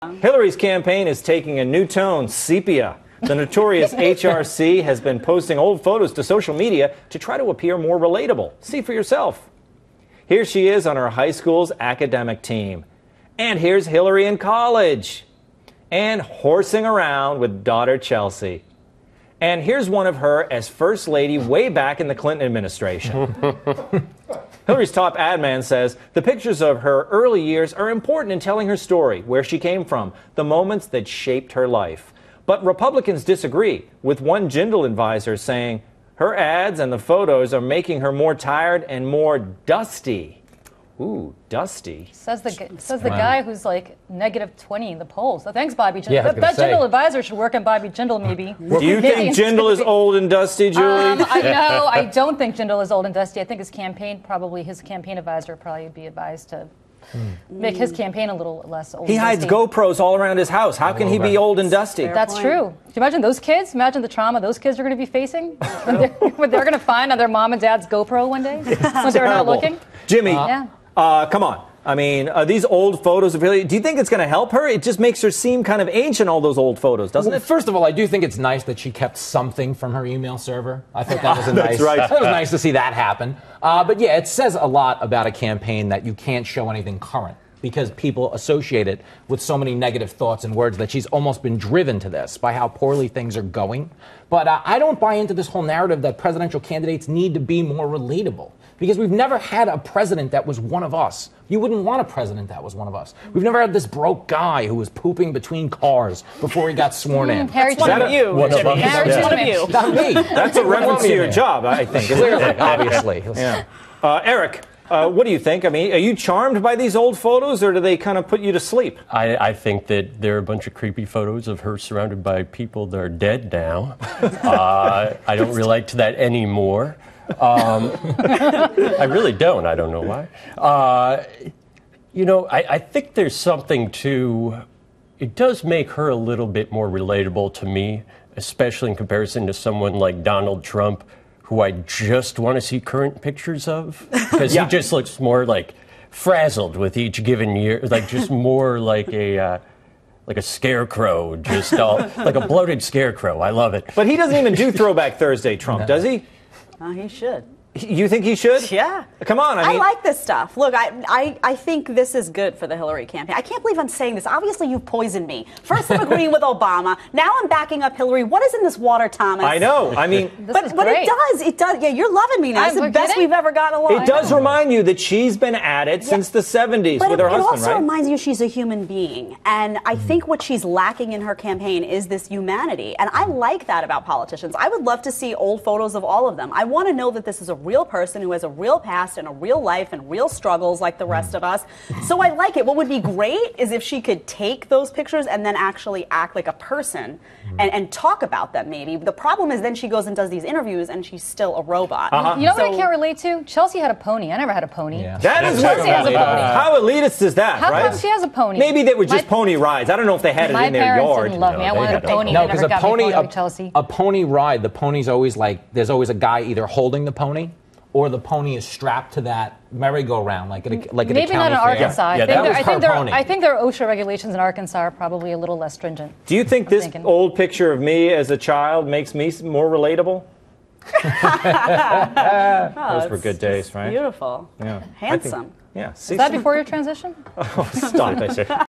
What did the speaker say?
Hillary's campaign is taking a new tone, sepia. The notorious HRC has been posting old photos to social media to try to appear more relatable. See for yourself. Here she is on her high school's academic team. And here's Hillary in college. And horsing around with daughter Chelsea. And here's one of her as First Lady way back in the Clinton administration. Hillary's top ad man says the pictures of her early years are important in telling her story, where she came from, the moments that shaped her life. But Republicans disagree, with one Jindal advisor saying her ads and the photos are making her more tired and more dusty. Ooh, dusty. Says the guy who's like -20 in the polls. So thanks, Bobby Jindal. Yeah, that Jindal advisor should work on Bobby Jindal, maybe. Do you think Jindal is old and dusty, Julie? I don't think Jindal is old and dusty. I think his campaign advisor would probably be advised to make his campaign a little less old. He hides GoPros all around his house. How can he be old and dusty? That's true. Do you imagine those kids? Imagine the trauma those kids are going to be facing when they're going to find on their mom and dad's GoPro one day when they're not looking. Jimmy, yeah. Come on. I mean, these old photos of Hillary, do you think it's going to help her? It just makes her seem kind of ancient, all those old photos, doesn't it? First of all, I do think it's nice that she kept something from her email server. I thought that was nice. Right. It was nice to see that happen. But yeah, it says a lot about a campaign that you can't show anything current, because people associate it with so many negative thoughts and words that she's almost been driven to this by how poorly things are going. But I don't buy into this whole narrative that presidential candidates need to be more relatable, because we've never had a president that was one of us. You wouldn't want a president that was one of us. We've never had this broke guy who was pooping between cars before he got sworn in. Harry One of you. One of you. Not me. That's a reference to your job, I think. Clearly, obviously. Yeah. Eric, what do you think? I mean, are you charmed by these old photos, or do they kind of put you to sleep? I think that there are a bunch of creepy photos of her surrounded by people that are dead now. I don't relate to that anymore. I really don't. I don't know why. I think there's something to... It does make her a little bit more relatable to me, especially in comparison to someone like Donald Trump, who I just want to see current pictures of, because he just looks more like frazzled with each given year, like just more like a scarecrow, just all like a bloated scarecrow. I love it. But he doesn't even do Throwback Thursday, Trump, does he? He should. You think he should? Yeah. Come on. I mean, like this stuff. Look, I think this is good for the Hillary campaign. I can't believe I'm saying this. Obviously, you've poisoned me. First, I'm agreeing with Obama. Now I'm backing up Hillary. What is in this water, Thomas? I know. I mean, but it does. Yeah, you're loving me now. It's the best we've ever gotten along. It does remind you that she's been at it since the 70s with her husband, right? But it also reminds you she's a human being. And I think what she's lacking in her campaign is this humanity. And I like that about politicians. I would love to see old photos of all of them. I want to know that this is a real person who has a real past and a real life and real struggles like the rest of us. So I like it. What would be great is if she could take those pictures and then actually act like a person and talk about them, maybe. The problem is then she goes and does these interviews and she's still a robot. You know what I can't relate to? Chelsea had a pony. I never had a pony. Yeah. That is Chelsea has a pony. How elitist is that, How right? come she has a pony? Maybe they were just pony rides. I don't know if they had it in their yard. My parents didn't love me. I wanted a pony. No, because a pony ride, the pony's always like, there's always a guy either holding the pony, or the pony is strapped to that merry-go-round, like at a county Maybe not in Arkansas. Yeah. I think their OSHA regulations in Arkansas are probably a little less stringent. Do you think this old picture of me as a child makes me more relatable? Those were good days, right? Beautiful. Yeah. Handsome. Yeah. Is that before your transition? Oh, stop it.